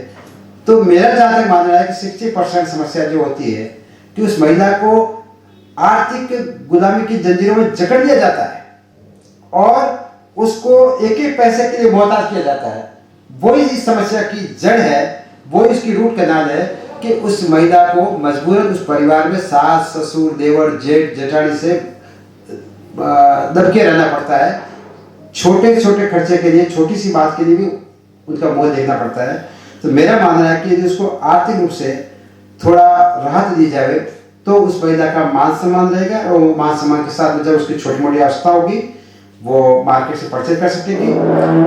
तो मेरा जहाँ तक मानना है कि 60% समस्या जो होती है कि उस महिला को आर्थिक गुलामी की जंजीरों में जकड़ दिया जाता है और उसको एक एक पैसे के लिए मोहताज किया जाता है। वही इस समस्या की जड़ है, वो इसकी रूट कैनाल है कि उस महिला को मजबूरन उस परिवार में सास, ससुर, देवर, जेठ, जेठानी से दबके रहना पड़ता है। छोटे छोटे खर्चे के लिए, छोटी सी बात के लिए भी उनका मुंह देखना पड़ता है। तो मेरा मानना है कि यदि उसको आर्थिक रूप से थोड़ा राहत दी जाए तो उस महिला का मान सम्मान रहेगा, और वो मान सम्मान के साथ जब उसकी छोटी मोटी आवश्यकता होगी वो मार्केट से परचेज कर सकेगी,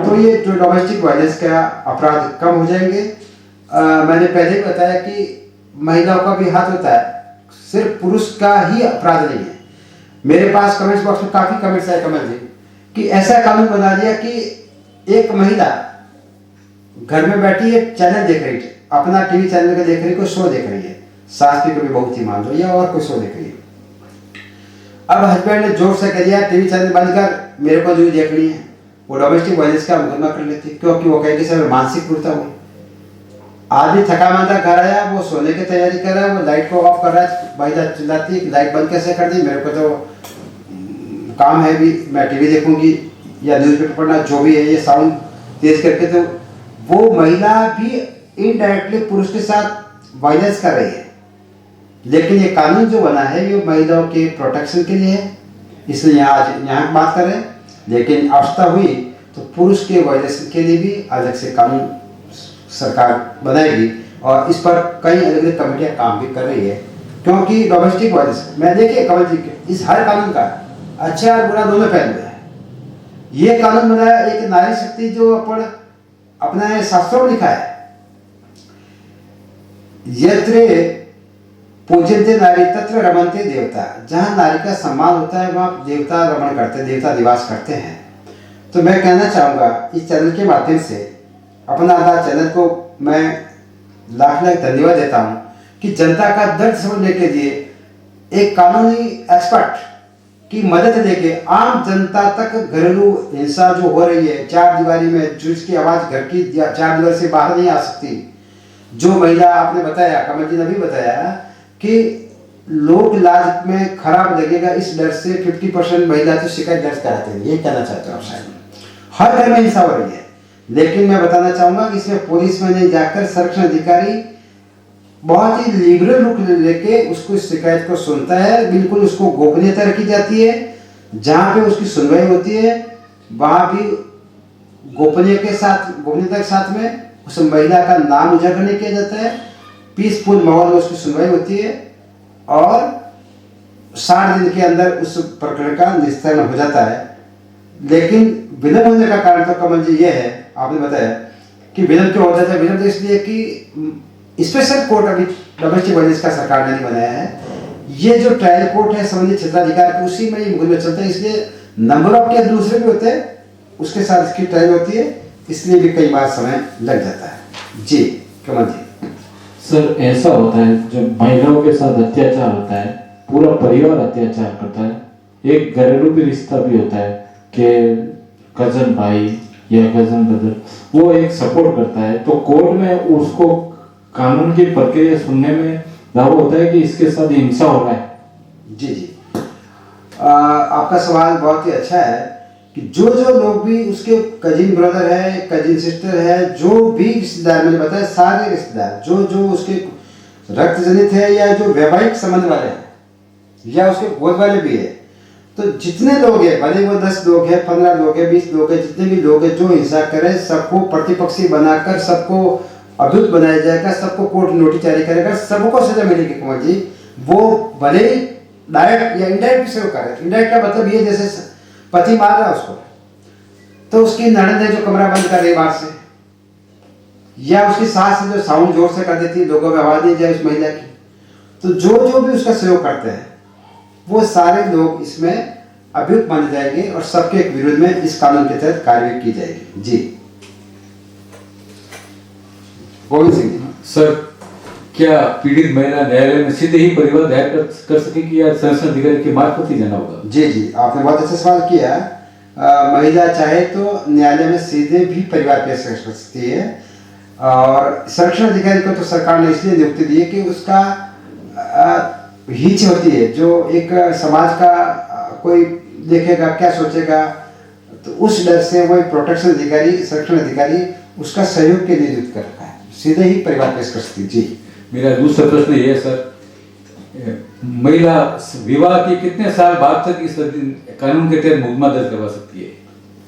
तो ये जो डोमेस्टिक वायलेंस का अपराध कम हो जाएंगे। मैंने पहले ही बताया कि महिलाओं का भी हाथ होता है, सिर्फ पुरुष का ही अपराध नहीं है। मेरे पास कमेंट्स बॉक्स में काफ़ी कमेंट्स आए कमल जी कि ऐसा कानून बना दिया कि एक महिला घर में बैठी है, चैनल देख रही है, अपना टीवी चैनल का देख रही है, कोई शो देख रही है, सास भी कभी बहुत ही मान लो, या और कोई शो देख रही है। अब हस्बैंड ने जोर से कह दिया टीवी चैनल बंद कर, मेरे को जो देखनी है, वो डोमेस्टिक वायलेंस का मुकदमा कर लेती, क्योंकि वो कहेगी सर मानसिक पूर्ता हुई। आदमी थका मांदा घर आया, वो सोने की तैयारी कर रहा है, वो लाइट को ऑफ कर रहा है, महिला चिल्लाती है लाइट बंद कैसे कर दी, मेरे को तो काम है भी, मैं टीवी देखूंगी या न्यूज़पेपर पढ़ना, जो भी है, ये साउंड तेज करके। तो वो महिला भी इनडायरेक्टली पुरुष के साथ वायलेंस कर रही है। लेकिन ये कानून जो बना है ये महिलाओं के प्रोटेक्शन के लिए है, इसलिए यहाँ बात कर रहे हैं। लेकिन आवश्यकता हुई तो पुरुष के वायलेंस के लिए भी अलग से कानून सरकार बनाएगी, और इस पर कई अलग अलग कमेटियाँ काम भी कर रही है। क्योंकि डोमेस्टिक वायलेंस, मैं देखिए कमल जी, इस हर कानून का अच्छा और बुरा दोनों पहलू है। ये कानून बनाया एक नारी शक्ति जो अपने शास्त्रों में लिखा है, यत्र पूज्यन्ते नारी तत्र रमन्ते देवता, जहाँ नारी का सम्मान होता है वहाँ देवता रमण करते हैं, देवता निवास करते हैं। तो मैं कहना चाहूँगा इस चैनल के माध्यम से, अपना आधार चैनल को मैं लाख लाख धन्यवाद देता हूँ कि जनता का दर्द समझने के लिए एक कानूनी एक्सपर्ट की मदद लेके आम जनता तक घरेलू हिंसा जो हो रही है, 4 दीवारी में जिसकी आवाज़ घर की 4 दीवार से बाहर नहीं आ सकती, जो महिला आपने बताया, कमल जी ने भी बताया कि लोक लाज में खराब लगेगा, इस डर से 50% महिला तो शिकायत दर्ज कराते हैं। ये कहना चाहते हो आप शायद, हर घर में हिंसा हो रही है। लेकिन मैं बताना चाहूँगा कि इसमें पुलिस में नहीं जाकर संरक्षण अधिकारी बहुत ही लिबरल रुख लेके उसको शिकायत को सुनता है, बिल्कुल उसको गोपनीयता रखी जाती है। जहाँ पे उसकी सुनवाई होती है वहाँ भी गोपनीयता के साथ में उस महिला का नाम उजागर नहीं किया जाता है, पीसफुल माहौल में उसकी सुनवाई होती है। और 60 दिन के अंदर उस प्रकरण का निस्तारण हो जाता है। लेकिन विलंब होने का कारण तो कमल जी ये है, आपने बताया कि विलंब क्यों होता है। विलंब तो इसलिए कि स्पेशल कोर्ट अभी डोमेस्टिक वायलेंस का सरकार ने नहीं बनाया है। ये जो ट्रायल कोर्ट है संबंधित क्षेत्राधिकार के, उसी में ये मुकदमे चलते हैं, इसलिए नंबर ऑफ केस दूसरे भी होते हैं, उसके साथ इसकी ट्रायल होती है, इसलिए भी कई बार समय लग जाता है। जी कमल जी। सर ऐसा होता है जब महिलाओं के साथ अत्याचार होता है, पूरा परिवार अत्याचार करता है, एक घरेलू भी रिश्ता भी होता है कि कजन भाई या कजन ब्रदर वो एक सपोर्ट करता है, तो कोर्ट में उसको कानून की प्रक्रिया सुनने में दावा होता है कि इसके साथ हिंसा हो रहा है। जी जी, आपका सवाल बहुत ही अच्छा है कि जो लोग भी उसके कजिन ब्रदर है, कजिन सिस्टर है, जो भी रिश्तेदार, मैंने बताया सारे रिश्तेदार जो उसके रक्त जनित है या जो वैवाहिक संबंध वाले हैं या उसके गोद वाले भी है, तो जितने लोग हैं, भले वो 10 लोग हैं, 15 लोग हैं, 20 लोग हैं, जितने भी लोग हैं जो हिंसा करें, सबको प्रतिपक्षी बनाकर सबको अभियुक्त बनाया जाएगा, सबको कोर्ट नोटिस जारी करेगा, सबको सजा मिलेगी कुमार जी। वो भले ही डायरेक्ट या इनडायरेक्ट से करे। इनडायरेक्ट का मतलब ये जैसे पति मार रहा है उसको, तो उसकी ननद है जो कमरा बंद कर रही बाहर से, या उसकी सास है जो साउंड जोर से कर देती है, लोगों में आवाज नहीं जाए उस महिला की, तो जो भी उसका सहयोग करते हैं वो सारे लोग इसमें अभियुक्त माने जाएंगे और सबके विरुद्ध में इस कानून के तहत कार्रवाई की जाएगी। जी गोविंद सिंह जी। सर, क्या पीड़ित महिला न्यायालय में सीधे ही परिवार दायर कर सकेगी या संरक्षण अधिकारी के मार्फत ही जाना होगा? जी जी, आपने बहुत अच्छा सवाल किया। महिला चाहे तो न्यायालय में सीधे भी परिवार पेश कर सकती है, और संरक्षण अधिकारी को तो सरकार ने इसलिए नियुक्ति दी है कि उसका हिच होती है, जो एक समाज का कोई देखेगा क्या सोचेगा, तो उस डर से वो प्रोटेक्शन अधिकारी, संरक्षण अधिकारी उसका सहयोग के लिए नियुक्त कर रखा है, सीधे ही परिवार पेश कर सकती है। जी मेरा दूसरा प्रश्न ये है सर, महिला विवाह के कितने साल बाद तक इस कानून के तहत मुकदमा दर्ज करवा सकती है?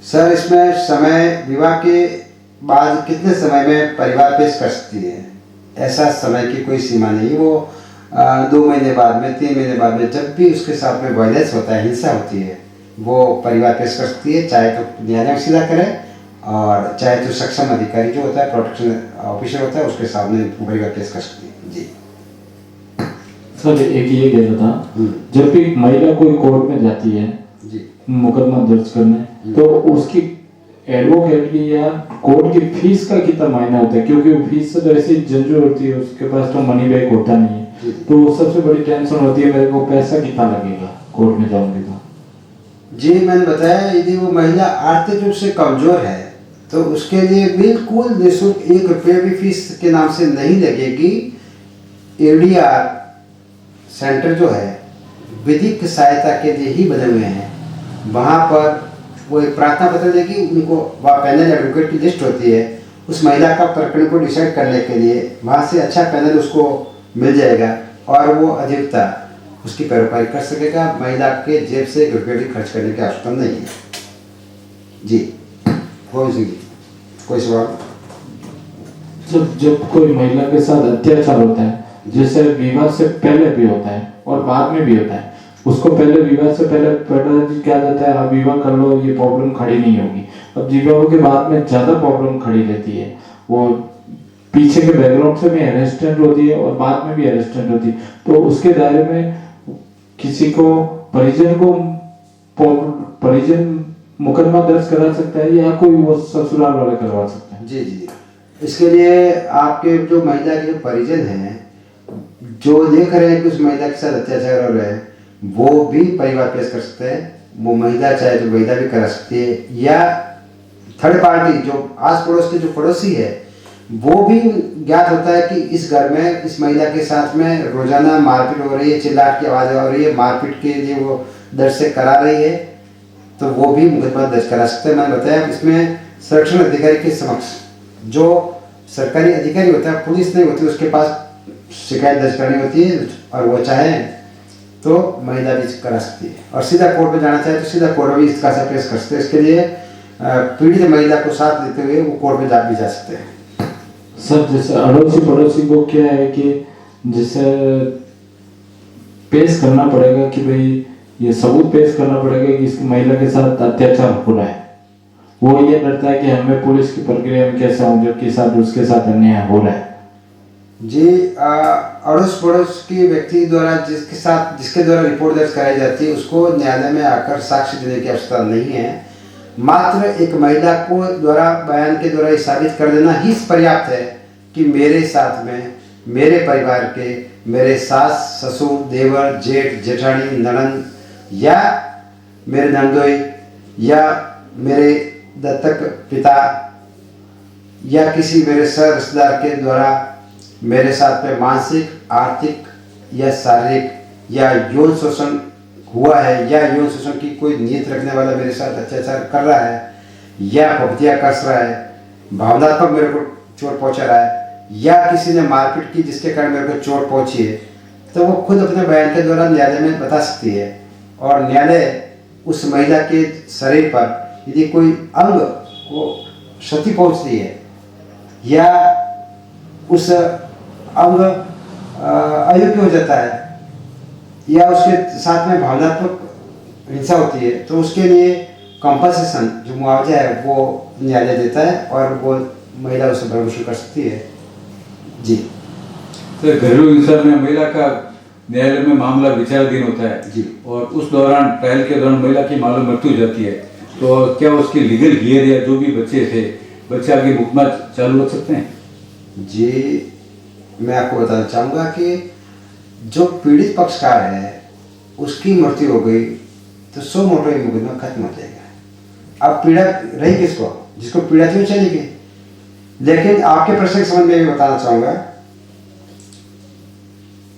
सर, इसमें समय, विवाह के बाद कितने समय में परिवार पेश कर सकती है, ऐसा समय की कोई सीमा नहीं। वो 2 महीने बाद में, 3 महीने बाद में, जब भी उसके साथ में वायलेंस होता है, हिंसा होती है, वो परिवार पेश कर सकती है, चाहे तो न्यायालय में सीधा करे और चाहे तो सक्षम अधिकारी जो होता है, प्रोटेक्शन ऑफिसर होता है, उसके सामने परिवार पेश कर सकती है। जी सर एक ये कहना था, जब भी महिला कोई कोर्ट में जाती है जी मुकदमा दर्ज करने, तो उसकी एडवोकेट की या कोर्ट की फीस का कितना मायना होता है? क्योंकि फीस से तो ऐसी झंझट होती है, उसके पास तो मनी बैग होता नहीं है, तो सबसे बड़ी टेंशन होती है मेरे को, पैसा कितना लगेगा कोर्ट में जाऊंगी तो। जी मैंने बताया, यदि वो महिला आर्थिक रूप से कमजोर है तो उसके लिए बिल्कुल निःशुल्क 1 रुपये भी फीस के नाम से नहीं लगेगी। एडीआर सेंटर जो है विधिक सहायता के लिए ही बने हुए हैं, वहाँ पर वो एक प्रार्थना पत्र देगी, उनको वहाँ पैनल एडवोकेट की लिस्ट होती है, उस महिला का प्रकरण को डिसाइड करने के लिए वहाँ से अच्छा पैनल उसको मिल जाएगा और वो अधिवक्ता उसकी पैरवी कर सकेगा। महिला के जेब से रुपये भी खर्च करने की आवश्यकता नहीं है। जी कोई सवाल? जब कोई महिला के साथ अत्याचार होता है, जैसे विवाह से पहले भी होता है और बाद में भी होता है, उसको पहले विवाह से पहले क्या जाता है, आप विवाह कर लो, ये प्रॉब्लम खड़ी नहीं होगी। अब विवाह के बाद में ज्यादा प्रॉब्लम खड़ी रहती है, वो पीछे के बैकग्राउंड से भी अरेस्टेंट होती है और बाद में भी अरेस्टेंट होती है, तो उसके दायरे में किसी को परिजन मुकदमा दर्ज करा सकता है या कोई वो ससुराल वाले करवा सकते हैं? जी जी, इसके लिए आपके जो महिला के जो परिजन हैं, जो देख रहे हैं कि उस महिला के साथ अत्याचार हो रहा है, वो भी परिवार पेश कर सकते हैं। वो महिला चाहे तो महिला भी करा सकती है, या थर्ड पार्टी जो आस पड़ोस के जो पड़ोसी है, वो भी ज्ञात होता है कि इस घर में इस महिला के साथ में रोजाना मारपीट हो रही है, चिल्लाहट की आवाज़ हो रही है, मारपीट के लिए वो दर्ज से करा रही है, तो वो भी मुकदमा दर्ज करा सकते हैं। मैंने बताया इसमें संरक्षण अधिकारी के समक्ष जो सरकारी अधिकारी होता है, पुलिस नहीं होती, उसके पास शिकायत दर्ज करनी होती है, और वो चाहे तो महिला भी करा सकती है, और सीधा कोर्ट में जाना चाहे तो सीधा कोर्ट में भी इसका पेश कर सकते हैं। इसके लिए पीड़ित महिला को साथ लेते हुए वो कोर्ट में भी जा सकते हैं। सर जैसे अड़ोसी पड़ोसी को क्या है कि जैसे पेश करना पड़ेगा कि भाई ये सबूत पेश करना पड़ेगा कि इस महिला के साथ अत्याचार हो रहा है। वो ये डरता है कि हमें पुलिस की प्रक्रिया में कैसा हो जबकि साथ उसके साथ अन्याय हो रहा है। जी, अड़ोस पड़ोस के व्यक्ति द्वारा जिसके द्वारा रिपोर्ट दर्ज कराई जाती है उसको न्यायालय में आकर साक्ष्य देने की आवश्यकता नहीं है। मात्र एक महिला को द्वारा बयान के द्वारा ये साबित कर देना ही पर्याप्त है कि मेरे साथ में मेरे परिवार के मेरे सास ससुर देवर जेठ जेठानी ननद या मेरे नंदोई या मेरे दत्तक पिता या किसी मेरे सह रिश्तेदार के द्वारा मेरे साथ में मानसिक आर्थिक या शारीरिक या यौन शोषण हुआ है या यौन शोषण की कोई नीयत रखने वाला मेरे साथ अत्याचार कर रहा है या फबतिया कस रहा है, भावनात्मक मेरे को चोट पहुंचा रहा है या किसी ने मारपीट की जिसके कारण मेरे को चोट पहुंची है, तो वो खुद अपने बयान के द्वारा न्यायालय में बता सकती है। और न्यायालय उस महिला के शरीर पर यदि कोई अंग को क्षति पहुंचती है या उस अंग अयोग्य हो जाता है या उसके साथ में भावनात्मक हिंसा होती है तो उसके लिए कॉम्पनसेशन जो मुआवजा है वो न्यायालय देता है और वो महिला उसे भरण कर सकती है। जी सर, घरेलू हिंसा में महिला का न्यायालय में मामला विचाराधीन होता है जी, और उस दौरान ट्रायल के दौरान महिला की मालूम मृत्यु हो जाती है, तो क्या उसके लीगल गियर या जो भी बच्चे आगे मुकदमा चालू रख सकते हैं? जी, मैं आपको बताना चाहूँगा कि जो पीड़ित पक्षकार है उसकी मृत्यु हो गई तो सो मोटो ये मुकदमा खत्म हो जाएगा। अब पीड़ा रही किसको, जिसको पीड़ा थी वो चली गई। लेकिन आपके प्रश्न के संबंध में भी बताना चाहूँगा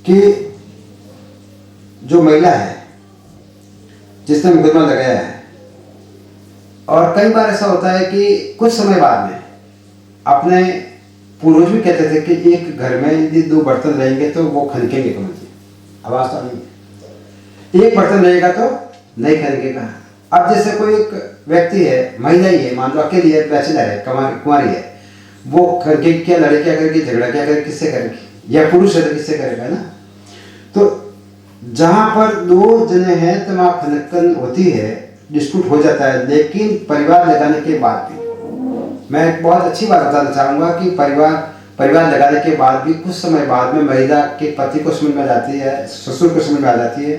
कि जो महिला है जिसने मुकदमा लगाया है, और कई बार ऐसा होता है कि कुछ समय बाद में अपने पूर्वज भी कहते थे कि एक घर में यदि दो बर्तन रहेंगे तो वो खनकेंगे, कमल जी आवाज तो नहीं, एक बर्तन रहेगा तो नहीं खनकेगा। अब जैसे कोई एक व्यक्ति है, महिला ही है, मान लो अकेली है, बैचलर है, कुंवारी है, वो खनके क्या लड़े क्या करेगी, झगड़ा क्या करेगी, किससे करेगी, या पुरुष है तो किससे करेगा ना। तो जहां पर दो जने हैं तो वहां खनकन होती है, डिस्प्यूट हो जाता है, लेकिन परिवार लगाने के बाद भी मैं एक बहुत अच्छी बात बताना चाहूँगा कि परिवार लगाने के बाद भी कुछ समय बाद में महिला के पति को समझ में आ जाती है, ससुर को समझ में आ जाती है,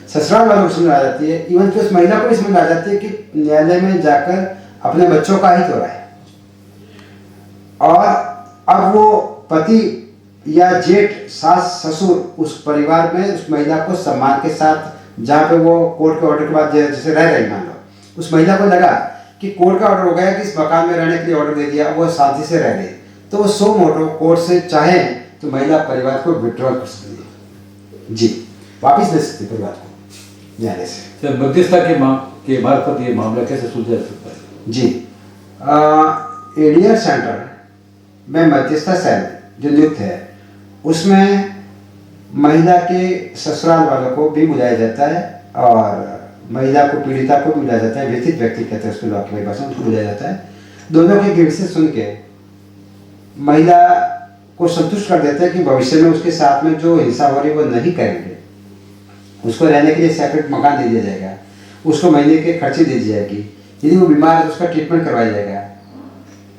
ससुराल वालों को समझ में आ जाती है, इवन कि उस महिला को भी समझ में आ जाती है कि न्यायालय में जाकर अपने बच्चों का हित हो रहा है। और अब वो पति या जेठ सास ससुर उस परिवार में उस महिला को सम्मान के साथ, जहाँ पे वो कोर्ट के ऑर्डर के बाद जैसे रह रही, मान लो उस महिला को लगा कि कोर्ट का ऑर्डर हो गया कि इस मकान में रहने के लिए ऑर्डर दे दिया, वो शांति से रह रही, तो वो सो मोटो कोर्ट से चाहे तो महिला परिवार को विड्रॉल कर सकती है। जी, वापिस ले सकती है परिवार को न्यायालय से। सर, मध्यस्थता के मार्फत ये मामला कैसे सुलझा जा सकता है? जी, एडीआर सेंटर में मध्यस्थता सेल जो नियुक्त है उसमें महिला के ससुराल वालों को भी बुलाया जाता है और महिला को, पीड़िता को भी बुलाया जाता है, व्यथित व्यक्ति कहते हैं उसको लॉ की भाषा, उसको बुलाया जाता है। दोनों के गिर से सुन के महिला को संतुष्ट कर देते हैं कि भविष्य में उसके साथ में जो हिंसा हो रही है वो नहीं करेंगे, उसको रहने के लिए सेपरेट मकान दे दिया जाएगा, उसको महीने के खर्चे दे दी जाएगी, यदि वो बीमार है तो उसका ट्रीटमेंट करवाया जाएगा,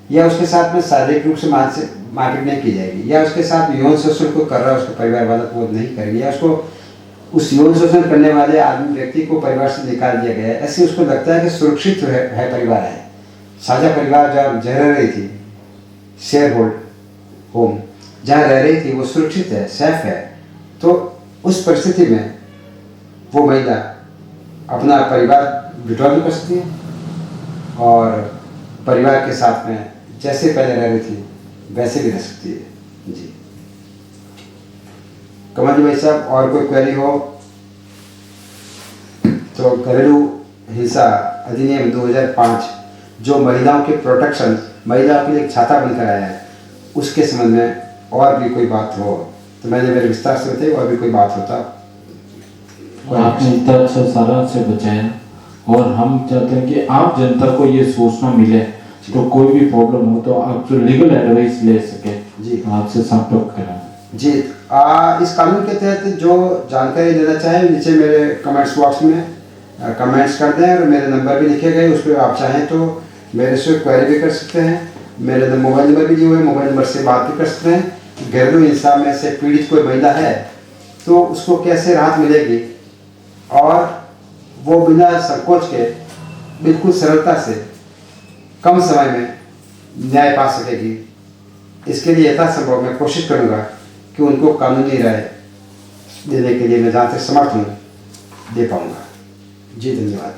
या उसके साथ में शारीरिक रूप से मारपीट नहीं की जाएगी, या उसके साथ यौन शोषण को कर रहा है उसको परिवार वाला को नहीं करेंगे, या उसको उस यौन शोषण करने वाले आदमी व्यक्ति को परिवार से निकाल दिया गया है। ऐसे उसको लगता है कि सुरक्षित है परिवार है, साझा परिवार जहाँ रह रही थी, शेयर होल्ड होम जहाँ रह रही थी वो सुरक्षित है, सेफ है, तो उस परिस्थिति में वो महिला अपना परिवार विड्रॉल भी कर सकती है और परिवार के साथ में जैसे पहले रह रही थी वैसे भी रह सकती है। जी, कमल जी भाई साहब, और कोई क्वेरी हो तो घरेलू हिंसा अधिनियम 2005 जो महिलाओं के प्रोटेक्शन, महिलाओं के लिए एक छाता बनकर आया है, उसके संबंध में और भी कोई बात हो तो मैंने मेरे विस्तार से बताई, और भी कोई बात होता आपने इतना अच्छा सारा से बताया और हम चाहते हैं कि आप जनता को ये सोचना मिले तो कोई भी प्रॉब्लम हो तो आप जो लीगल एडवाइस ले सके जी आपसे संपर्क करें। जी, इस कानून के तहत जो जानकारी लेना चाहें नीचे मेरे कमेंट्स बॉक्स में कमेंट्स कर दें, और मेरे नंबर भी लिखे गए, उस पर आप चाहें तो मेरे से क्वेरी भी कर सकते हैं। मेरे मोबाइल नंबर भी दिए हुए, मोबाइल नंबर से बात भी कर सकते हैं कि घरेलू हिंसा में से पीड़ित कोई महिला है तो उसको कैसे राहत मिलेगी और वो बिना संकोच के बिल्कुल सरलता से कम समय में न्याय पा सकेगी। इसके लिए यथासंभव मैं कोशिश करूँगा कि उनको कानूनी राय देने के लिए मैं जहाँ तक समर्थ हूँ दे पाऊँगा। जी धन्यवाद।